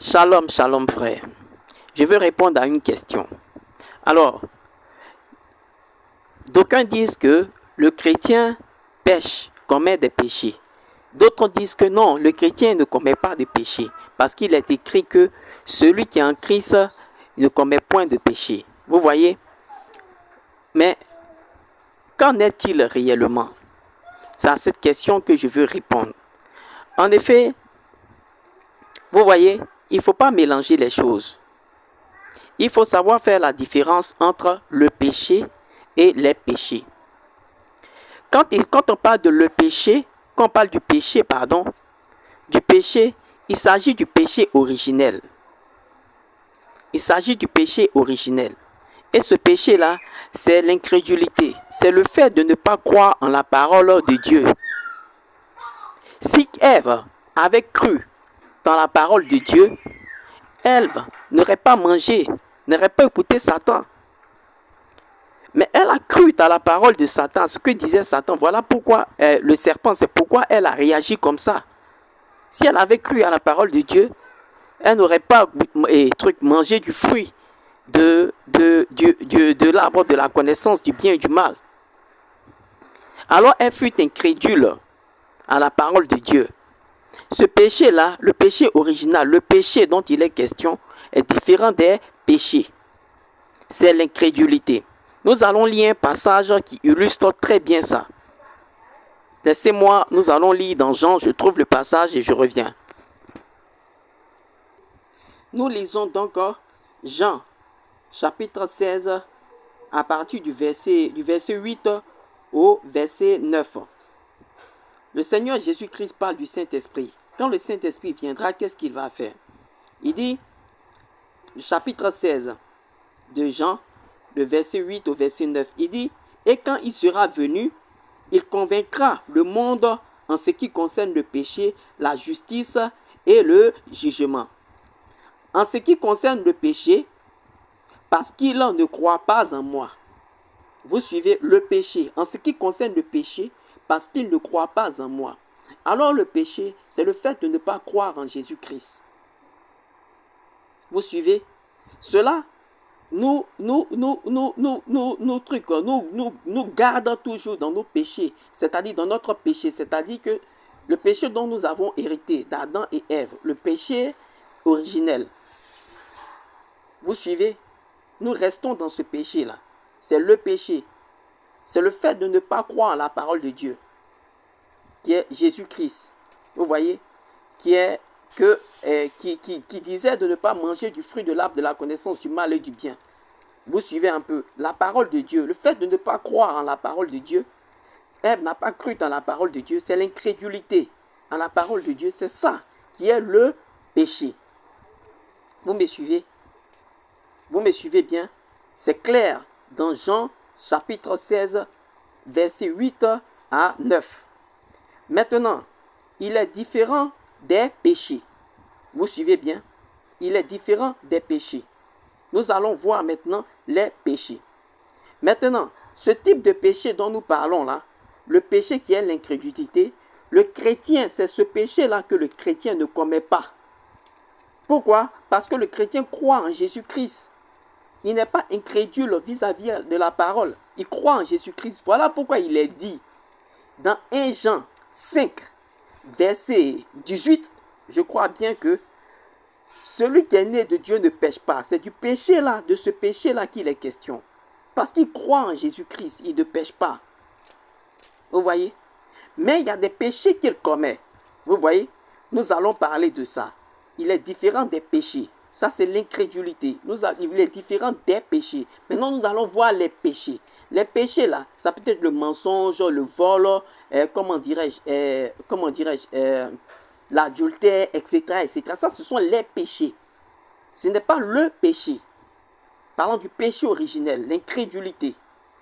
Shalom, shalom frère. Je veux répondre à une question. Alors, d'aucuns disent que le chrétien pêche, commet des péchés. D'autres disent que non, le chrétien ne commet pas de péchés. Parce qu'il est écrit que celui qui est en Christ ne commet point de péché. Vous voyez? Mais qu'en est-il réellement? C'est à cette question que je veux répondre. En effet, vous voyez, il ne faut pas mélanger les choses. Il faut savoir faire la différence entre le péché et les péchés. Quand on parle de le péché, quand on parle du péché, il s'agit du péché originel. Il s'agit du péché originel. Et ce péché-là, c'est l'incrédulité. C'est le fait de ne pas croire en la parole de Dieu. Si Ève avait cru dans la parole de Dieu, Ève n'aurait pas mangé, n'aurait pas écouté Satan. Mais elle a cru dans la parole de Satan, ce que disait Satan. Voilà pourquoi le serpent, c'est pourquoi elle a réagi comme ça. Si elle avait cru à la parole de Dieu, elle n'aurait pas mangé du fruit de l'arbre de la connaissance du bien et du mal. Alors elle fut incrédule à la parole de Dieu. Ce péché-là, le péché original, le péché dont il est question, est différent des péchés. C'est l'incrédulité. Nous allons lire un passage qui illustre très bien ça. Laissez-moi, nous allons lire dans Jean, je trouve le passage et je reviens. Nous lisons donc Jean, chapitre 16, à partir du verset 8 au verset 9. Le Seigneur Jésus-Christ parle du Saint-Esprit. Quand le Saint-Esprit viendra, qu'est-ce qu'il va faire? Il dit, chapitre 16 de Jean, le verset 8 au verset 9, il dit, « Et quand il sera venu, il convaincra le monde en ce qui concerne le péché, la justice et le jugement. En ce qui concerne le péché, parce qu'il ne croit pas en moi. » Vous suivez le péché. En ce qui concerne le péché, parce qu'il ne croit pas en moi. Alors le péché, c'est le fait de ne pas croire en Jésus-Christ. Vous suivez? Cela nous garde toujours dans nos péchés, c'est-à-dire dans notre péché, c'est-à-dire que le péché dont nous avons hérité d'Adam et Ève, le péché originel. Vous suivez? Nous restons dans ce péché-là. C'est le péché. C'est le fait de ne pas croire en la parole de Dieu, qui est Jésus-Christ. Vous voyez? Qui disait de ne pas manger du fruit de l'arbre de la connaissance du mal et du bien. Vous suivez un peu? La parole de Dieu, le fait de ne pas croire en la parole de Dieu, Ève n'a pas cru dans la parole de Dieu, c'est l'incrédulité en la parole de Dieu, c'est ça qui est le péché. Vous me suivez? Vous me suivez bien? C'est clair dans Jean chapitre 16, verset 8 à 9. Maintenant, il est différent des péchés. Vous suivez bien? Il est différent des péchés. Nous allons voir maintenant les péchés. Maintenant, ce type de péché dont nous parlons là, le péché qui est l'incrédulité, le chrétien, c'est ce péché-là que le chrétien ne commet pas. Pourquoi? Parce que le chrétien croit en Jésus-Christ. Il n'est pas incrédule vis-à-vis de la parole. Il croit en Jésus-Christ. Voilà pourquoi il est dit dans 1 Jean 5, verset 18, je crois bien que celui qui est né de Dieu ne pêche pas. C'est du péché-là, de ce péché-là qu'il est question. Parce qu'il croit en Jésus-Christ, il ne pêche pas. Vous voyez? Mais il y a des péchés qu'il commet. Vous voyez? Nous allons parler de ça. Il est différent des péchés. Ça, c'est l'incrédulité. Il est différent des péchés. Maintenant, nous allons voir les péchés. Les péchés, là, ça peut être le mensonge, le vol, l'adultère, etc., etc. Ça, ce sont les péchés. Ce n'est pas le péché. Parlons du péché originel, l'incrédulité.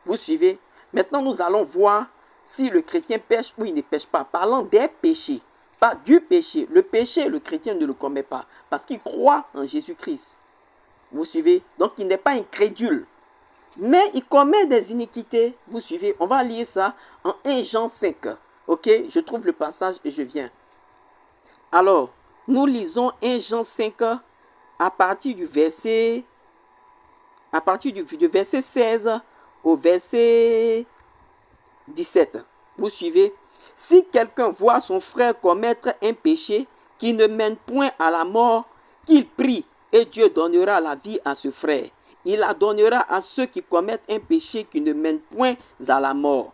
Vous suivez? Maintenant, nous allons voir si le chrétien pêche ou il ne pêche pas. Parlons des péchés, pas du péché. Le péché, le chrétien ne le commet pas parce qu'il croit en Jésus-Christ. Vous suivez? Donc, il n'est pas incrédule. Mais il commet des iniquités. Vous suivez? On va lire ça en 1 Jean 5. Ok? Je trouve le passage et je viens. Alors, nous lisons 1 Jean 5 à partir du verset, du verset 16 au verset 17. Vous suivez? Si quelqu'un voit son frère commettre un péché qui ne mène point à la mort, qu'il prie et Dieu donnera la vie à ce frère. Il la donnera à ceux qui commettent un péché qui ne mène point à la mort.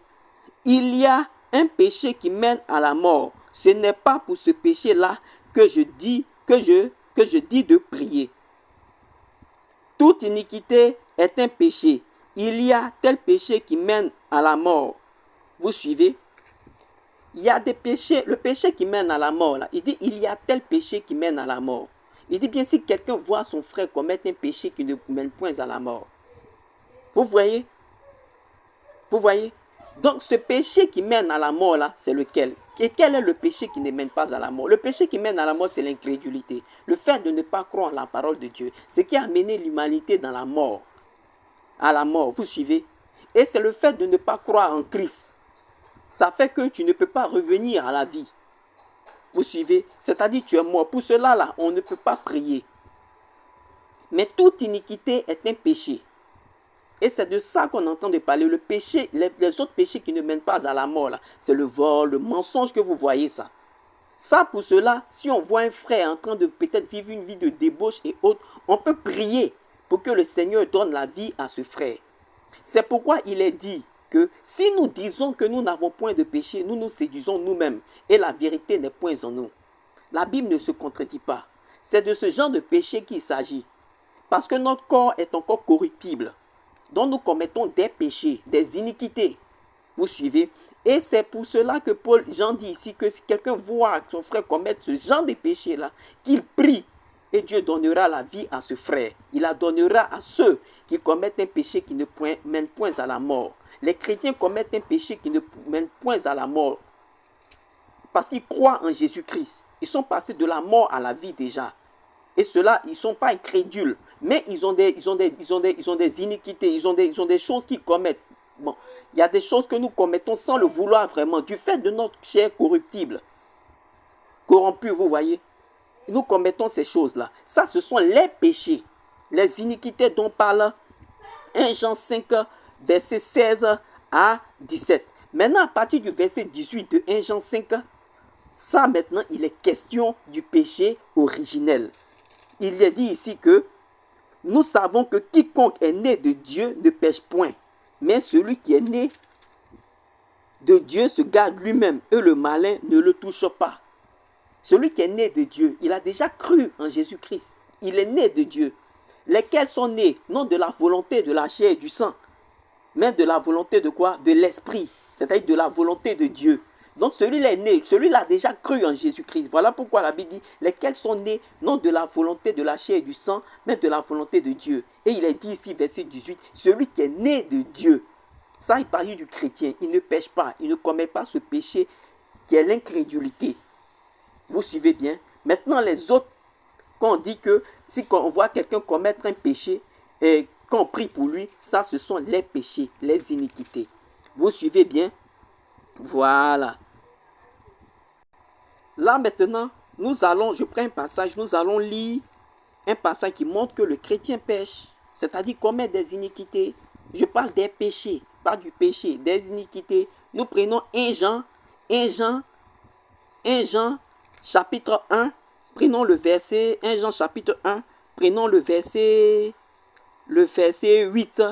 Il y a un péché qui mène à la mort. Ce n'est pas pour ce péché-là que je dis de prier. Toute iniquité est un péché. Il y a tel péché qui mène à la mort. Vous suivez? Il y a des péchés, le péché qui mène à la mort, là, il dit il y a tel péché qui mène à la mort. Il dit bien si quelqu'un voit son frère commettre un péché qui ne mène point à la mort. Vous voyez? Vous voyez? Donc ce péché qui mène à la mort là, c'est lequel? Et quel est le péché qui ne mène pas à la mort? Le péché qui mène à la mort, c'est l'incrédulité. Le fait de ne pas croire en la parole de Dieu. Ce qui a amené l'humanité dans la mort. À la mort, vous suivez? Et c'est le fait de ne pas croire en Christ. Ça fait que tu ne peux pas revenir à la vie. Vous suivez? C'est-à-dire tu es mort. Pour cela là, on ne peut pas prier. Mais toute iniquité est un péché. Et c'est de ça qu'on entend de parler. Le péché, les autres péchés qui ne mènent pas à la mort, là, c'est le vol, le mensonge que vous voyez ça. Ça, pour cela, si on voit un frère en train de peut-être vivre une vie de débauche et autres, on peut prier pour que le Seigneur donne la vie à ce frère. C'est pourquoi il est dit que si nous disons que nous n'avons point de péché, nous nous séduisons nous-mêmes et la vérité n'est point en nous. La Bible ne se contredit pas. C'est de ce genre de péché qu'il s'agit. Parce que notre corps est encore corruptible. Donc nous commettons des péchés, des iniquités. Vous suivez? Et c'est pour cela que Jean dit ici que si quelqu'un voit son frère commettre ce genre de péché-là, qu'il prie et Dieu donnera la vie à ce frère. Il la donnera à ceux qui commettent un péché qui ne mène point à la mort. Les chrétiens commettent un péché qui ne mène point à la mort. Parce qu'ils croient en Jésus-Christ. Ils sont passés de la mort à la vie déjà. Et ceux-là, ils ne sont pas incrédules. Mais ils ont des iniquités, ils ont des choses qu'ils commettent. Bon, il y a des choses que nous commettons sans le vouloir vraiment, du fait de notre chair corruptible, corrompue, vous voyez. Nous commettons ces choses-là. Ça, ce sont les péchés, les iniquités dont parle 1 Jean 5, verset 16 à 17. Maintenant, à partir du verset 18 de 1 Jean 5, ça maintenant, il est question du péché originel. Il est dit ici que nous savons que quiconque est né de Dieu ne pêche point. Mais celui qui est né de Dieu se garde lui-même et le malin ne le touche pas. Celui qui est né de Dieu, il a déjà cru en Jésus-Christ. Il est né de Dieu. Lesquels sont nés, non de la volonté de la chair et du sang, mais de la volonté de quoi? De l'esprit, c'est-à-dire de la volonté de Dieu. Donc celui-là est né, celui-là a déjà cru en Jésus-Christ. Voilà pourquoi la Bible dit, lesquels sont nés, non de la volonté de la chair et du sang, mais de la volonté de Dieu. Et il est dit ici, verset 18, celui qui est né de Dieu. Ça, il parle du chrétien, il ne pêche pas, il ne commet pas ce péché qui est l'incrédulité. Vous suivez bien? Maintenant, les autres, quand on dit que, si on voit quelqu'un commettre un péché, et quand on prie pour lui, ça, ce sont les péchés, les iniquités. Vous suivez bien? Voilà. Là maintenant, je prends un passage, nous allons lire un passage qui montre que le chrétien pêche, c'est-à-dire commet des iniquités. Je parle des péchés, pas du péché, des iniquités. Nous prenons 1 Jean, chapitre 1, prenons le verset, 1 Jean chapitre 1, prenons le verset 8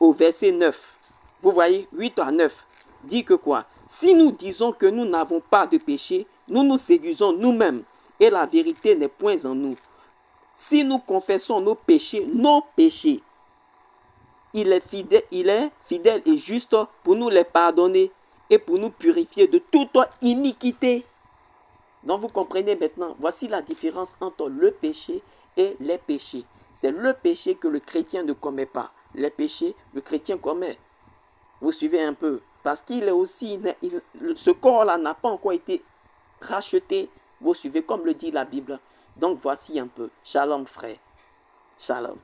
au verset 9. Vous voyez, 8 à 9, dit que quoi? Si nous disons que nous n'avons pas de péché, nous nous séduisons nous-mêmes et la vérité n'est point en nous. Si nous confessons nos péchés, il est fidèle et juste pour nous les pardonner et pour nous purifier de toute iniquité. Donc vous comprenez maintenant, voici la différence entre le péché et les péchés. C'est le péché que le chrétien ne commet pas. Les péchés, le chrétien commet. Vous suivez un peu? Parce qu'il est aussi, ce corps-là n'a pas encore été racheté. Vous suivez comme le dit la Bible. Donc voici un peu. Shalom frère. Shalom.